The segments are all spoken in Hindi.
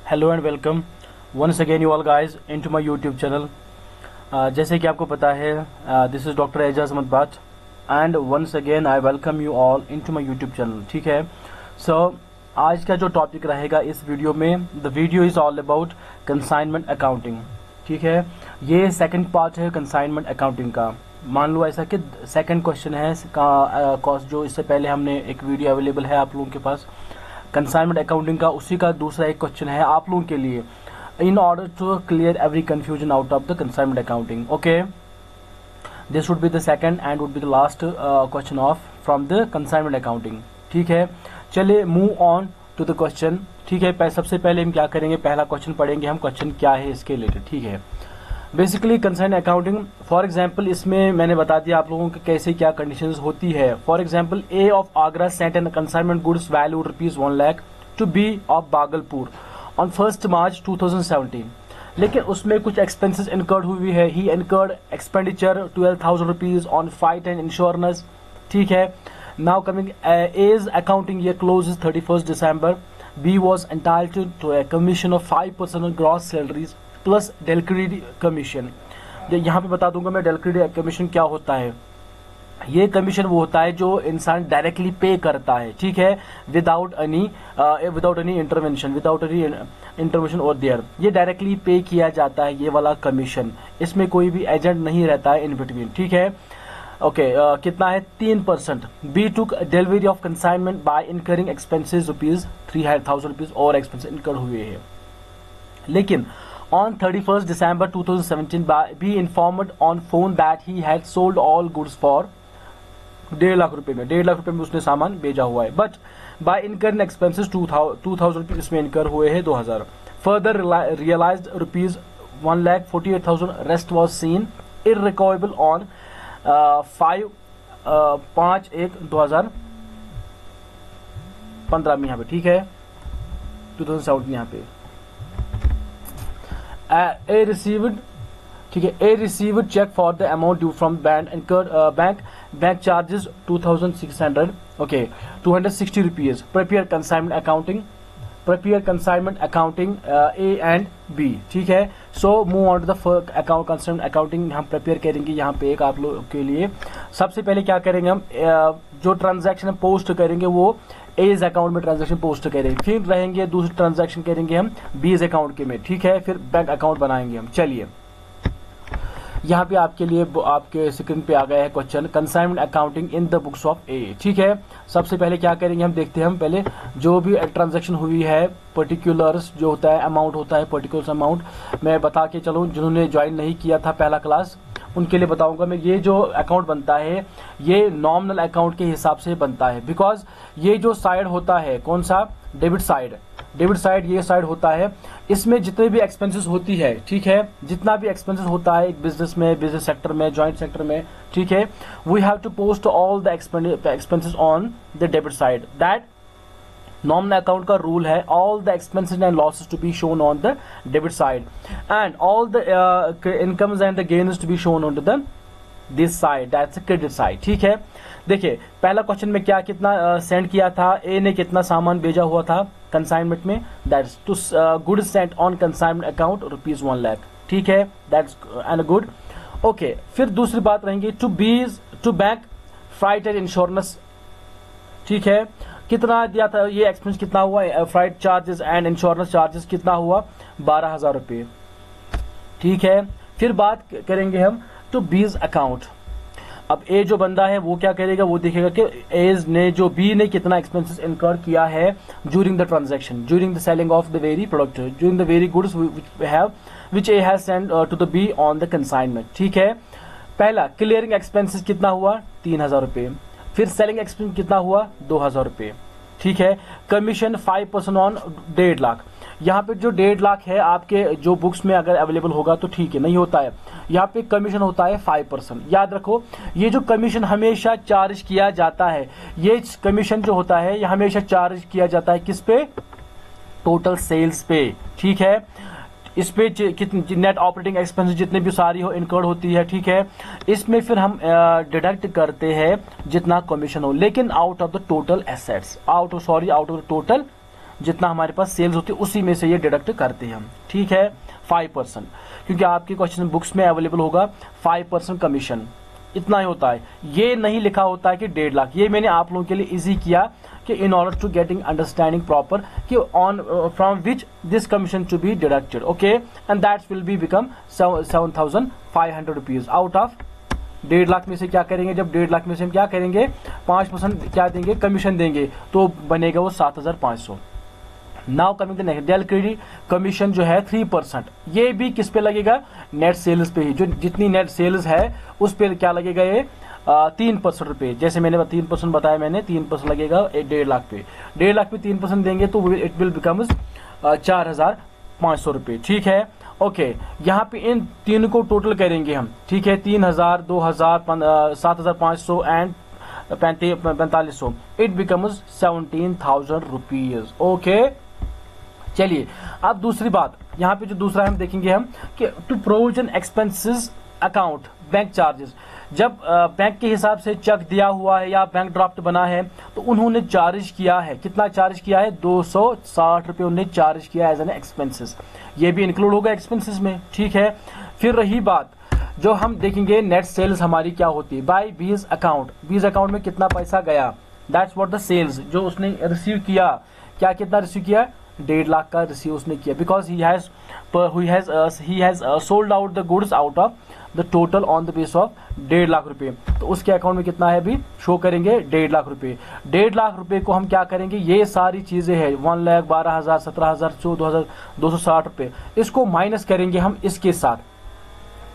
Hello and welcome once again you all guys into my YouTube channel. जैसे कि आपको पता है, this is doctor Ejaz Ahmed Bhat and once again I welcome you all into my YouTube channel. ठीक है, सो आज का जो टॉपिक रहेगा इस वीडियो में, the video is all about consignment accounting. ठीक है, ये सेकंड पार्ट है कंसाइनमेंट अकाउंटिंग का। मान लो ऐसा कि सेकंड क्वेश्चन है कॉस्ट, जो इससे पहले हमने एक वीडियो अवेलेबल है आप लोगों के पास कंसाइनमेंट अकाउंटिंग का, उसी का दूसरा एक क्वेश्चन है आप लोगों के लिए, in order to clear every confusion out of the consignment accounting. Okay, this would be the second and would be the last question of from the consignment accounting. ठीक है, चलिए move on to the question. ठीक है, सबसे पहले हम क्या करेंगे, पहला क्वेश्चन पढ़ेंगे हम, क्वेश्चन क्या है इसके रिलेटेड। ठीक है, basically consignment accounting, for example इसमें मैंने बता दिया आप लोगों को कैसे क्या कंडीशंस होती है। For example A of Agra sent an consignment goods value ₹1 lakh to be of Bhagalpur on 1 March 2017, लेकिन उसमें कुछ एक्सपेंसेस इनकर्ड हुई है। He incurred expenditure ₹12,000 on flight and insurance. ठीक है, now coming as accounting year closes 31 December, B was entitled to a commission of 5% on gross salaries plus del credere commission. यहाँ पे बता दूंगा मैं डेलक्रेडिट कमीशन क्या होता है। ये कमीशन वो होता है जो इंसान डायरेक्टली पे करता है। ठीक है, विदाउट एनी इंटरवेंशन और देयर, ये डायरेक्टली पे किया जाता है ये वाला कमीशन। इसमें कोई भी एजेंट नहीं रहता है इन बिटवीन। ठीक है, ओके, कितना है 3%। B to delivery of consignment by incurring expenses ₹3,000 और एक्सपेंसेस इनकर हुए हैं। लेकिन on 31st December 2017, be informed on phone that he had sold all goods for ₹1.5 lakh में, ₹1.5 लाख में उसने सामान बेचा हुआ है। बट बाय इनकरिंग एक्सपेंसेस ₹2,000 इसमें इनकर हुए हैं 2,000। Further realised ₹1,48,000, rest was seen irrecoverable on 5/1/2015 में यहाँ पे। ठीक है, 2017 यहाँ पे a received, ठीक है, a received check for the amount due from bank incurred bank charges 2,600, okay, ₹260. Prepare consignment accounting A and B। ठीक है, so move on to the consignment accounting हम प्रिपेयर करेंगे यहाँ पे एक आप लोगों के लिए। सबसे पहले क्या करेंगे हम, जो ट्रांजैक्शन पोस्ट करेंगे वो एज अकाउंट में ट्रांजैक्शन पोस्ट करेंगे, फिर रहेंगे दूसरी ट्रांजैक्शन करेंगे हम बीज अकाउंट के में। ठीक है, फिर बैंक अकाउंट बनाएंगे हम। चलिए, यहाँ पे आपके लिए आपके स्क्रीन पे आ गया है question, consignment accounting in the books of A. ठीक है, सबसे पहले क्या करेंगे हम, देखते हैं हम पहले जो भी ट्रांजैक्शन हुई है, पर्टिकुलर्स जो होता है, अमाउंट होता है, पर्टिकुलर अमाउंट मैं बता के चलूँ, जिन्होंने ज्वाइन नहीं किया था पहला क्लास उनके लिए बताऊंगा मैं। ये जो अकाउंट बनता है ये नॉमिनल अकाउंट के हिसाब से बनता है, बिकॉज ये जो साइड होता है, कौन सा, डेबिट साइड ये साइड होता है, इसमें जितने भी एक्सपेंसेस होती है, ठीक है, जितना भी एक्सपेंसेस होता है एक बिजनेस में, बिजनेस सेक्टर में, जॉइंट सेक्टर में, ठीक है, we have to post all the expenses on the debit side. That nominal account का रूल है, all the expenses and losses to be shown on the debit side and all the incomes and the gains to be shown on the this side, that's credit side. ठीक है, देखिए पहला क्वेश्चन में क्या कितना सेंड किया था, ए ने कितना सामान भेजा हुआ था कंसाइनमेंट में, that's to good sent on consignment account ₹1 lakh. ठीक है, दैट्स एंड गुड। ओके, फिर दूसरी बात रहेंगी to bank freight and insurance. ठीक है, कितना दिया था, ये एक्सपेंस कितना हुआ, freight charges and insurance charges कितना हुआ, ₹12,000। ठीक है, फिर बात करेंगे हम टू बीज अकाउंट। अब ए जो बंदा है वो क्या करेगा, वो देखेगा कि एज ने जो बी ने कितना एक्सपेंसेस इनकर किया है during the transaction, during the selling of the very product, during the very goods which a has send to the be on the consignment. ठीक है, पहला क्लियरिंग एक्सपेंसेस कितना हुआ, ₹3,000। फिर सेलिंग एक्सपेंस कितना हुआ, ₹2,000। ठीक है, कमीशन 5% ऑन ₹1.5 लाख। यहाँ पे जो 1.5 लाख है आपके जो बुक्स में अगर अवेलेबल होगा तो ठीक है, नहीं होता है, यहाँ पे कमीशन होता है 5%। याद रखो, ये जो कमीशन हमेशा चार्ज किया जाता है, ये कमीशन जो होता है ये हमेशा चार्ज किया जाता है किस पे, टोटल सेल्स पे। ठीक है, इस पे नेट ऑपरेटिंग एक्सपेंसेस जितने भी सारी हो इनकर्ड होती है। ठीक है, इसमें फिर हम डिडक्ट करते हैं जितना कमीशन हो, लेकिन out of the total assets, out of the total जितना हमारे पास सेल्स होती है उसी में से ये डिडक्ट करते हैं हम, ठीक है। 5%, क्योंकि आपके क्वेश्चन बुक्स में अवेलेबल होगा 5% कमीशन, इतना ही होता है। ये नहीं लिखा होता है कि 1.5 लाख। ये मैंने आप लोगों के लिए इजी किया कि in order to getting understanding proper कि on from which this commission to be deducted, okay, and that will be become 7,500 rupees out of 1.5 lakh में से क्या करेंगे, जब 1.5 लाख में से हम क्या करेंगे 5% क्या देंगे, कमीशन देंगे, तो बनेगा वो 7,500। Now coming the next, del credit commission जो है 3%, ये भी किस पे लगेगा, नेट सेल्स पे ही, जो जितनी नेट सेल्स है उस पे क्या लगेगा, ये 3% रुपए, जैसे मैंने 3% बताया मैंने, 3% लगेगा 1.5 लाख पे। 1.5 लाख पे 3% देंगे तो इट विल बिकम्स 4,500 रुपए, ठीक है। ओके, यहाँ पे इन तीन को टोटल करेंगे हम, ठीक है, 3,000, 2,000, 7,500 and 4,500, it becomes 17,000 rupees, okay. चलिए अब दूसरी बात, यहाँ पे जो दूसरा हम देखेंगे हम कि to provision expenses account bank charges, जब बैंक के हिसाब से चेक दिया हुआ है या बैंक ड्राफ्ट बना है तो उन्होंने चार्ज किया है, कितना चार्ज किया है, 260 रुपये उन्होंने चार्ज किया एज एन एक्सपेंसेस, ये भी इंक्लूड होगा एक्सपेंसेस में, ठीक है। फिर रही बात, जो हम देखेंगे नेट सेल्स हमारी क्या होती है बाय बीज अकाउंट, बीज अकाउंट में कितना पैसा गया, दैट्स व्हाट द सेल्स जो उसने रिसीव किया, क्या कितना रिसीव किया, 1.5 लाख का रिसीव उसने किया, because he has sold out the goods out of the total on the base of 1.5 lakh रुपए, तो उसके अकाउंट में कितना है अभी शो करेंगे 1.5 लाख रुपए। 1.5 लाख रुपए को हम क्या करेंगे, ये सारी चीजें हैं 1,12,000, 17,000, 14,260 रुपए, इसको माइनस करेंगे हम इसके साथ।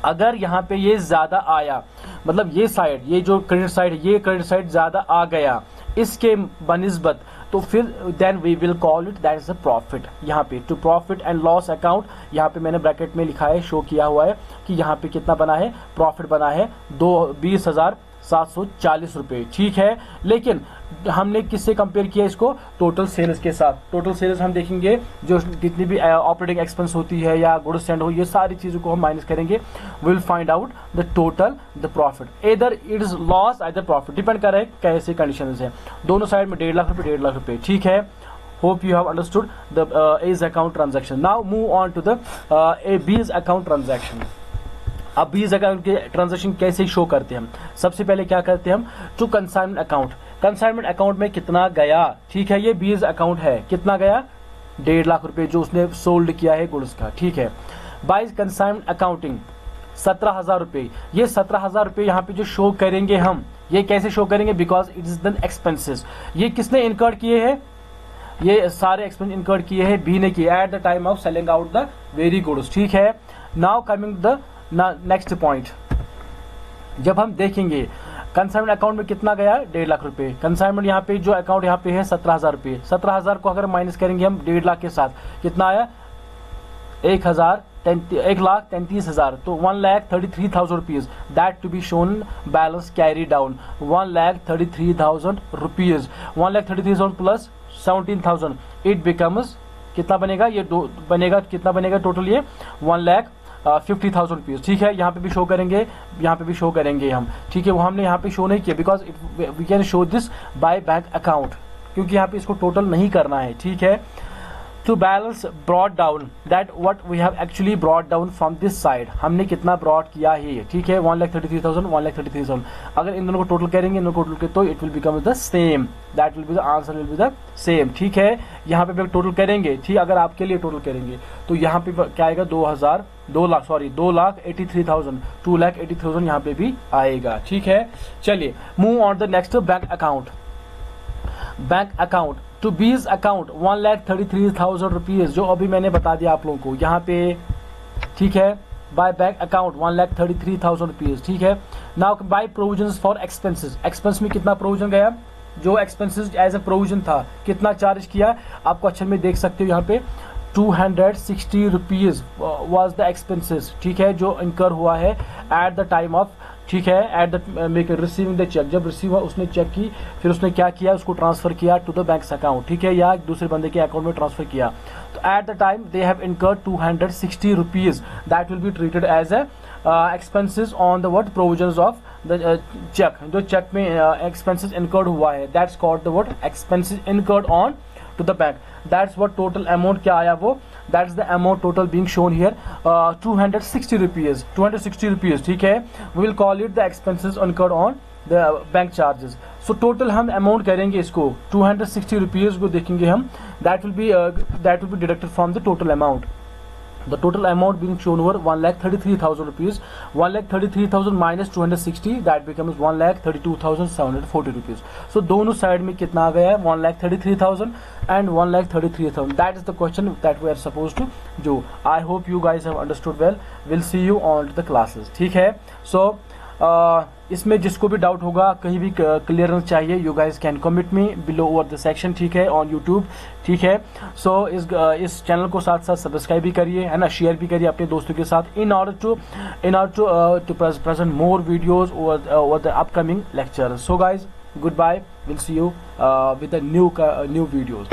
अगर यहाँ पे ये ज्यादा आया, मतलब ये साइड, ये जो क्रेडिट साइड, ये क्रेडिट साइड ज्यादा आ गया इसके बनिस्बत, तो फिर then we will call it that is a profit. यहाँ पे to profit and loss account, यहाँ पे मैंने ब्रैकेट में लिखा है, शो किया हुआ है कि यहाँ पे कितना बना है, प्रॉफिट बना है 20,740 रुपए, ठीक है। लेकिन हमने किससे कंपेयर किया इसको, टोटल सेल्स के साथ। टोटल सेल्स हम देखेंगे जो जितनी भी ऑपरेटिंग एक्सपेंस होती है या गुड्स सेंड हो, ये सारी चीजों को हम माइनस करेंगे, will find out the total the profit, इधर it is loss either profit, depend कर रहा है कैसे कंडीशन है। दोनों साइड में 1.5 लाख रुपए 1.5 लाख रुपए, ठीक है। Hope you have understood the A's account transaction. Now move on to the B's account transaction. अब बीज अकाउंट के ट्रांजेक्शन कैसे शो करते हैं हम, सबसे पहले क्या करते हैं हम, to consignment account, consignment account में कितना गया, ठीक है, ये बीज अकाउंट है, कितना गया 1.5 लाख रुपए जो उसने सोल्ड किया है गुड्स का, ठीक है। बाय कंसाइनमेंट अकाउंटिंग 17,000 रुपए, ये 17,000 रुपए यहाँ पे जो शो करेंगे हम, ये कैसे शो करेंगे, because it is the expenses, ये किसने इनकर्ड किए हैं, ये सारे एक्सपेंस इनकर्ड किए हैं बी ने किए eight the time of selling out the very goods, ठीक है। Now coming the next point, जब हम देखेंगे कंसाइनमेंट अकाउंट में कितना गया 1.5 लाख रुपए, कंसाइनमेंट यहाँ पे जो अकाउंट यहाँ पे है 17,000 रुपए, 17,000 को अगर माइनस करेंगे हम 1.5 लाख के साथ, कितना आया 1,33,000, तो 1,33,000 rupees, that to be shown balance carry down 1,33,000 rupees, 1,33,000 plus 17,000, it becomes कितना बनेगा, ये बनेगा, कितना बनेगा टोटल, ये 1,50,000 रुपीज, ठीक है। यहाँ पे भी शो करेंगे, यहाँ पे भी शो करेंगे हम, ठीक है। वो हमने यहाँ पे शो नहीं किया because we can show this by bank account, क्योंकि यहाँ पे इसको टोटल नहीं करना है, ठीक है। To balance brought down, that what we have actually brought down from this side, हमने कितना ब्रॉड किया है, ठीक है, 1,33,000, 1,33,000, अगर इन दोनों को टोटल करेंगे, इन दोनों को टोटल तो it will become the same, that will be the answer will be the same, ठीक है। यहाँ पे टोटल करेंगे, ठीक, अगर आपके लिए टोटल करेंगे तो यहाँ पे क्या आएगा 2,83,000, 2,83,000 यहाँ पे भी आएगा, ठीक है। चलिए move on the next, bank account. Bank account to B's account 1,33,000 rupees, जो अभी मैंने बता दिया आप लोगों को यहाँ पे, ठीक है। बाय बैंक अकाउंट 1,33,000 रुपीज, ठीक है। Now by provision for expenses, expense में कितना प्रोविजन गया, जो एक्सपेंसेस एज ए प्रोविजन था कितना चार्ज किया, आप क्वेश्चन में देख सकते हो यहाँ पे 260 रुपीज वॉज द एक्सपेंसेस, ठीक है, जो इनकर हुआ है एट द टाइम ऑफ, ठीक है, at the receiving the cheque, जब रिसीव हुआ उसने चेक की, फिर उसने क्या किया, उसको ट्रांसफर किया टू द बैंक अकाउंट, ठीक है, या दूसरे बंदे के अकाउंट में ट्रांसफर किया, तो at the time they have incurred 260 rupees, that will be treated as a expenses on the what provisions of the cheque, जो चेक में एक्सपेंसेस इनकर्ड हुआ है, that's called the what expenses incurred on to the bank. That's what total amount क्या आया वो, that's the amount total being shown here, 260 rupees, 260 rupees, ठीक है. We will call it the expenses incurred on the bank charges. So total हम amount करेंगे इसको 260 rupees को देखेंगे हम, that will be deducted from the total amount. The total amount being shown over 1,33,000 rupees. 1,33,000 minus 260, that becomes 1,32,740 rupees. So दोनों साइड में कितना आ गया है, 1,33,000 and 1,33,000. That is the question that we are supposed to do. I hope you guys have understood well. We'll see you on the classes. ठीक है. So इसमें जिसको भी डाउट होगा, कहीं भी क्लियरेंस चाहिए, you guys can comment me below over the section, ठीक है, ऑन यूट्यूब, ठीक है. सो इस चैनल को साथ साथ सब्सक्राइब भी करिए, है ना, शेयर भी करिए अपने दोस्तों के साथ, in order to present more videos over the upcoming lecture. So guys, good bye, will see you with new videos.